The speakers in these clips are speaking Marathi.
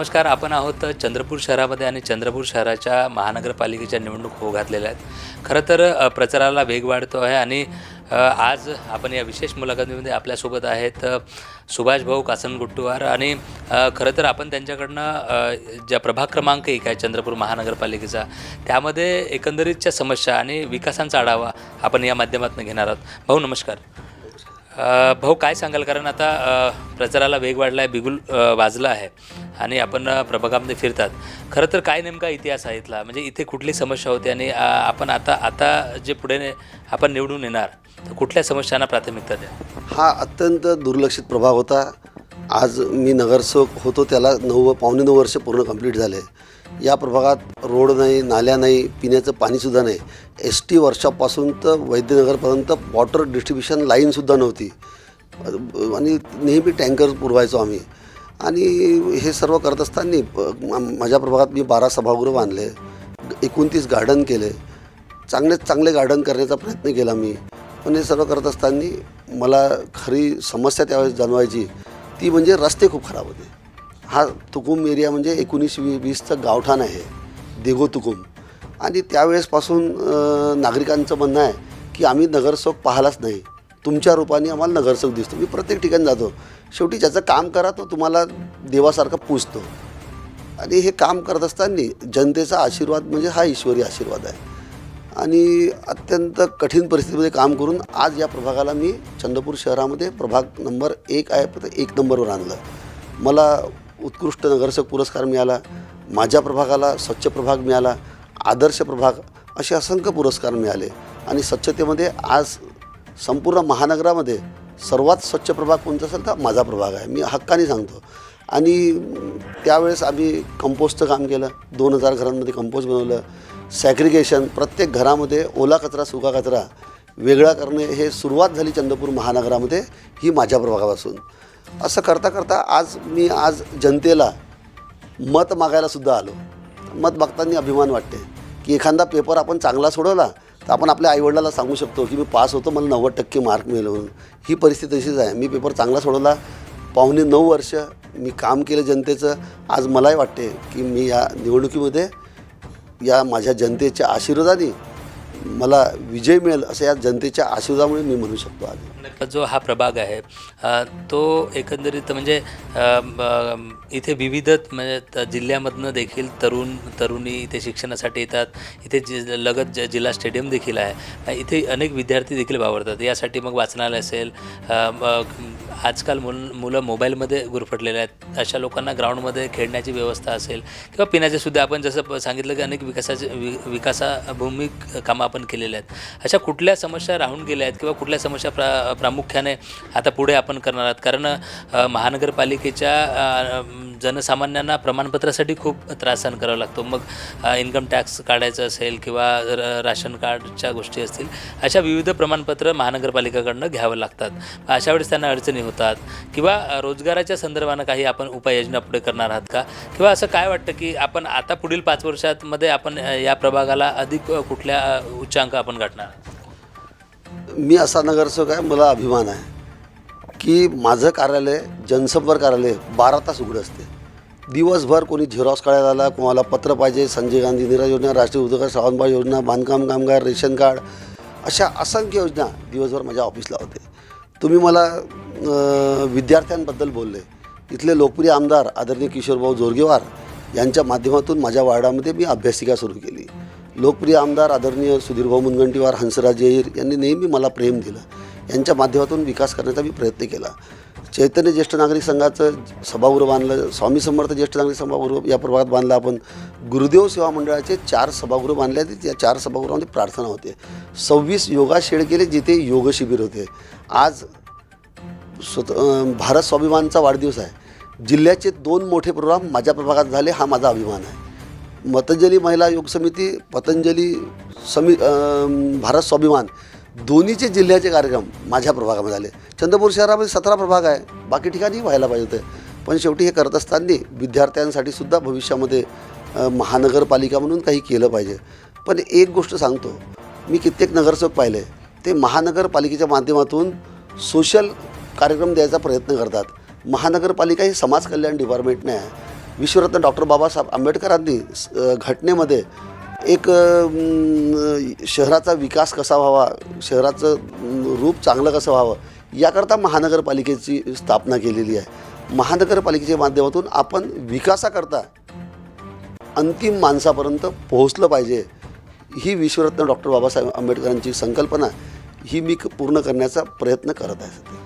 नमस्कार. आपण आहोत चंद्रपूर शहरामध्ये आणि चंद्रपूर शहराच्या महानगरपालिकेच्या निवडणूक होऊ घातलेल्या आहेत. खरं तर प्रचाराला वेग वाढतो आहे आणि आज आपण या विशेष मुलाखतीमध्ये आपल्यासोबत आहेत सुभाष भाऊ कासनगुट्टूवार आणि खरं तर आपण त्यांच्याकडनं ज्या प्रभाग क्रमांक 1 आहे चंद्रपूर महानगरपालिकेचा त्यामध्ये एकंदरीतच्या समस्या आणि विकासांचा आढावा आपण या माध्यमातून घेणार आहोत. भाऊ नमस्कार. भाऊ काय सांगाल, कारण आता प्रचाराला वेग वाढला आहे, बिगुल वाजला आहे आणि आपण प्रभागामध्ये फिरतात. खरं तर काय नेमका इतिहास आहे इथला, म्हणजे इथे कुठली समस्या होती आणि आपण आता जे पुढे आपण निवडून येणार तर कुठल्या समस्यांना प्राथमिकता द्या? हा अत्यंत दुर्लक्षित प्रभाग होता. आज मी नगरसेवक होतो त्याला पावणे 9 वर्ष पूर्ण कंप्लीट झाले. या प्रभागात रोड नाही, नाल्या नाही, पिण्याचं पाणीसुद्धा नाही. ST वर्षापासून तर वैद्यनगरपर्यंत वॉटर डिस्ट्रीब्युशन लाईनसुद्धा नव्हती आणि नेहमी टँकर पुरवायचो आम्ही. आणि हे सर्व करत असताना माझ्या प्रभागात मी 12 सभागृह बांधले, 29 गार्डन केले, चांगले गार्डन करण्याचा प्रयत्न केला मी. पण हे सर्व करत असताना मला खरी समस्या त्यावेळेस जाणवायची ती म्हणजे रस्ते खूप खराब होते. हा तुकुम एरिया म्हणजे 1920चं गावठाण आहे, देगो तुकुम. आणि त्यावेळेसपासून नागरिकांचं म्हणणं आहे की आम्ही नगरसेवक पाहिलाच नाही, तुमच्या रूपाने आम्हाला नगरसेवक दिसतो. मी प्रत्येक ठिकाणी जातो, शेवटी ज्याचं काम करा तो तुम्हाला देवासारखा पूजतो. आणि हे काम करत असताना जनतेचा आशीर्वाद म्हणजे हा ईश्वरी आशीर्वाद आहे. आणि अत्यंत कठीण परिस्थितीमध्ये काम करून आज या प्रभागाला मी चंद्रपूर शहरामध्ये प्रभाग नंबर 1 आहे, 1 नंबरवर आणलं. मला उत्कृष्ट नगरसेवक पुरस्कार मिळाला, माझ्या प्रभागाला स्वच्छ प्रभाग मिळाला, आदर्श प्रभाग, असे असंख्य पुरस्कार मिळाले. आणि स्वच्छतेमध्ये आज संपूर्ण महानगरामध्ये सर्वात स्वच्छ प्रभाग कोणता असेल तर माझा प्रभाग आहे, मी हक्काने सांगतो. आणि त्यावेळेस आम्ही कंपोस्टचं काम केलं, 2000 घरांमध्ये कंपोस्ट बनवलं. सॅग्रिगेशन, प्रत्येक घरामध्ये ओला कचरा सुका कचरा वेगळा करणे, हे सुरुवात झाली चंद्रपूर महानगरामध्ये ही माझ्या प्रभागापासून. असं करता करता आज जनतेला मत मागायलासुद्धा आलो. मत मागताना अभिमान वाटते की एखादा पेपर आपण चांगला सोडवला तर आपण आपल्या आईवडिलाला सांगू शकतो की मी पास होतो, मला 90% मार्क मिळाले म्हणून. ही परिस्थिती तशीच आहे. मी पेपर चांगला सोडवला, पावणे 9 वर्ष मी काम केलं जनतेचं. आज मलाही वाटते की मी या निवडणुकीमध्ये या माझ्या जनतेच्या आशीर्वादाने मला विजय मिळेल, असं या जनतेच्या आशीर्वादामुळे मी म्हणू शकतो. आज जो हा प्रभाग आहे तो एकंदरीत म्हणजे इथे विविध म्हणजे जिल्ह्यामधनं देखील तरुणी इथे शिक्षणासाठी येतात. इथे लगत जिल्हा स्टेडियम देखील आहे. इथे अनेक विद्यार्थी देखील वावरतात. यासाठी मग वाचनालय असेल, आजकाल मुलं मोबाईलमध्ये गुरफटलेले आहेत. अशा लोकांना ग्राउंडमध्ये खेळण्याची व्यवस्था असेल किंवा पिण्याचेसुद्धा आपण जसं सांगितलं की अनेक विकासाभूमिक कामं आपण केलेले आहेत. अशा कुठल्या समस्या राहून गेल्या आहेत किंवा कुठल्या समस्या प्रामुख्याने आता पुढे आपण करणार आहात? कारण महानगरपालिकेच्या जनसामान्यांना प्रमाणपत्रासाठी खूप त्रास सहन करावा लागतो. मग इन्कम टॅक्स काढायचं असेल किंवा राशन कार्डच्या गोष्टी असतील, अशा विविध प्रमाणपत्र महानगरपालिकेकडनं घ्यावं लागतात. अशा वेळेस त्यांना अडचणी होतात किंवा रोजगाराच्या संदर्भानं काही आपण उपाययोजना पुढे करणार आहात का? किंवा असं काय वाटतं की आपण आता पुढील 5 वर्षांमध्ये आपण या प्रभागाला अधिक कुठल्या उच्चांक आपण गाठणार? मी असा नगरसेवक आहे, मला अभिमान आहे की माझं कार्यालय जनसंपर्क कार्यालय 12 तास उघडं असते. दिवसभर कोणी झेरॉक्स काढायला आला, कोणाला पत्र पाहिजे, संजय गांधी निरा योजना, राष्ट्रीय उद्योजक श्रावणबाळ योजना, बांधकाम कामगार रेशन कार्ड, अशा असंख्य योजना दिवसभर माझ्या ऑफिसला होते. तुम्ही मला विद्यार्थ्यांबद्दल बोलले. इथले लोकप्रिय आमदार आदरणीय किशोरभाऊ जोरगेवार यांच्या माध्यमातून माझ्या वार्डामध्ये मी अभ्यासिका सुरू केली. लोकप्रिय आमदार आदरणीय सुधीरभाऊ मुनगंटीवार, हंसराज अहिर यांनी नेहमी मला प्रेम दिलं. यांच्या माध्यमातून विकास करण्याचा मी प्रयत्न केला. चैतन्य ज्येष्ठ नागरिक संघाचं सभागृह बांधलं, स्वामी समर्थ ज्येष्ठ नागरिक सभागृह या प्रभागात बांधलं आपण. गुरुदेव सेवा मंडळाचे 4 सभागृह बांधले आहेत. या 4 सभागृहामध्ये प्रार्थना होते. 26 योगा शेड केले जिथे योग शिबिर होते. आज भारत स्वाभिमानचा वाढदिवस आहे. जिल्ह्याचे 2 मोठे प्रोग्राम माझ्या प्रभागात झाले, हा माझा अभिमान आहे. पतंजली महिला योग समिती, पतंजली भारत स्वाभिमान दोन्हीचे जिल्ह्याचे कार्यक्रम माझ्या प्रभागामध्ये झाले. चंद्रपूर शहरामध्ये 17 प्रभाग आहे, बाकी ठिकाणी व्हायला पाहिजे होते. पण शेवटी हे करत असताना विद्यार्थ्यांसाठी सुद्धा भविष्यामध्ये महानगरपालिका म्हणून काही केलं पाहिजे. पण एक गोष्ट सांगतो, मी कित्येक नगरसेवक पाहिले, ते महानगरपालिकेच्या माध्यमातून सोशल कार्यक्रम द्यायचा प्रयत्न करतात. महानगरपालिका ही समाज कल्याण डिपार्टमेंट नाही आहे. विश्वरत्न डॉक्टर बाबासाहेब आंबेडकरांनी घटनेमध्ये एक शहराचा विकास कसा व्हावा, शहराचं रूप चांगलं कसं व्हावं याकरता महानगरपालिकेची स्थापना केलेली आहे. महानगरपालिकेच्या माध्यमातून आपण विकासाकरता अंतिम माणसापर्यंत पोहोचलं पाहिजे, ही विश्वरत्न डॉक्टर बाबासाहेब आंबेडकरांची संकल्पना ही मी पूर्ण करण्याचा प्रयत्न करत आहे.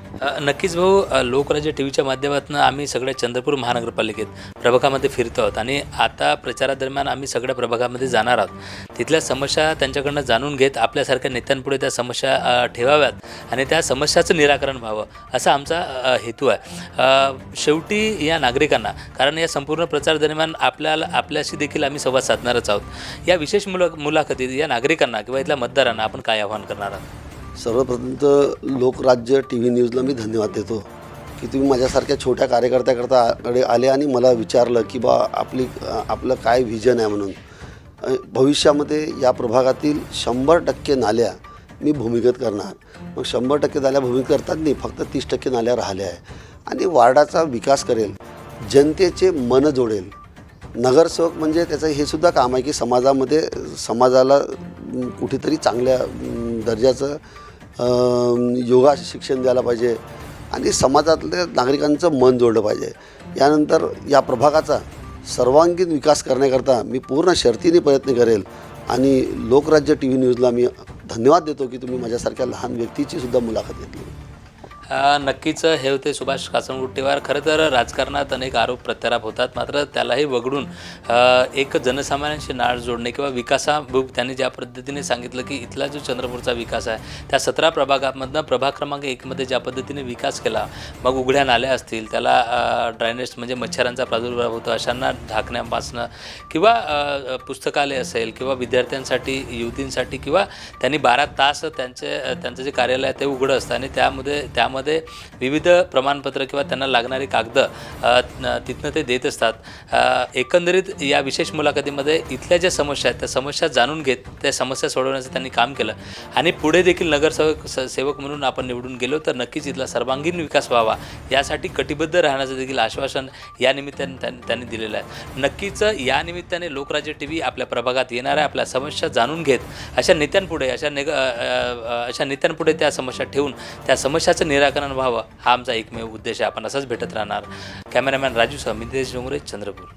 नक्कीच भाऊ, लोकराज्य टी व्हीच्या माध्यमातून आम्ही सगळ्या चंद्रपूर महानगरपालिकेत प्रभागामध्ये फिरतो आहोत आणि आता प्रचारादरम्यान आम्ही सगळ्या प्रभागामध्ये जाणार आहोत. तिथल्या समस्या त्यांच्याकडनं जाणून घेत आपल्यासारख्या नेत्यांपुढे त्या समस्या ठेवाव्यात आणि त्या समस्याचं निराकरण व्हावं असा आमचा हेतू आहे. शेवटी या नागरिकांना, कारण या संपूर्ण प्रचारादरम्यान आपल्याशी देखील आम्ही संवाद साधणारच आहोत, या विशेष मुलाखतीत या नागरिकांना किंवा इथल्या मतदारांना आपण काय आवाहन करणार आहात? सर्वप्रथम तर लोकराज्य टी व्ही न्यूजला मी धन्यवाद देतो की तुम्ही माझ्यासारख्या छोट्या कार्यकर्त्याकडे आले आणि मला विचारलं की आपलं काय व्हिजन आहे म्हणून. भविष्यामध्ये या प्रभागातील 100% नाल्या मी भूमिगत करणार. मग 100% नाल्या भूमिगत करताना फक्त 30% नाल्या राहिल्या आहे आणि वार्डाचा विकास करेल, जनतेचे मन जोडेल. नगरसेवक म्हणजे त्याचं हे सुद्धा काम आहे की समाजाला कुठेतरी चांगल्या दर्जाचं योगा शिक्षण द्यायला पाहिजे आणि समाजातल्या नागरिकांचं मन जोडलं पाहिजे. यानंतर या प्रभागाचा सर्वांगीण विकास करण्याकरता मी पूर्ण शर्तीने प्रयत्न करेल आणि लोकराज्य टी व्ही न्यूजला मी धन्यवाद देतो की तुम्ही माझ्यासारख्या लहान व्यक्तीची सुद्धा मुलाखत घेतली. नक्कीच हे होते सुभाष कासनगुट्टेवार. खरं तर राजकारणात अनेक आरोप प्रत्यारोप होतात, मात्र त्यालाही वगळून एक जनसामान्यांशी नाळ जोडणे किंवा विकासाभूक त्यांनी ज्या पद्धतीने सांगितलं की इथला जो चंद्रपूरचा विकास आहे त्या 17 प्रभागामधनं प्रभाग क्रमांक 1मध्ये ज्या पद्धतीने विकास केला, मग उघड्या नाल्या असतील, त्याला ड्रायनेज म्हणजे मच्छरांचा प्रादुर्भाव होतो अशांना झाकण्यापासनं किंवा पुस्तकालय असेल किंवा विद्यार्थ्यांसाठी, युवतींसाठी किंवा त्यांनी 12 तास त्यांचं जे कार्यालय आहे ते उघडं असतं आणि त्यामध्ये विविध प्रमाणपत्र किंवा त्यांना लागणारी कागदं तिथनं ते देत असतात. एकंदरीत या विशेष मुलाखतीमध्ये इथल्या ज्या समस्या आहेत त्या समस्या जाणून घेत त्या समस्या सोडवण्याचं त्यांनी काम केलं आणि पुढे देखील सेवक म्हणून आपण निवडून गेलो तर नक्कीच इथला सर्वांगीण विकास व्हावा यासाठी कटिबद्ध राहण्याचं देखील आश्वासन या निमित्ताने त्यांनी दिलेलं आहे. नक्कीच या निमित्ताने लोकराज्य टी व्ही आपल्या प्रभागात येणार आहे. आपल्या समस्या जाणून घेत अशा नेत्यांपुढे त्या समस्या ठेवून त्या समस्याचं निराकरण व्हावं हा आमचा एकमेव उद्देश आहे. आपण असंच भेटत राहणार. कॅमेरामॅन राजूसह मी नितेश डोंगरे, चंद्रपूर.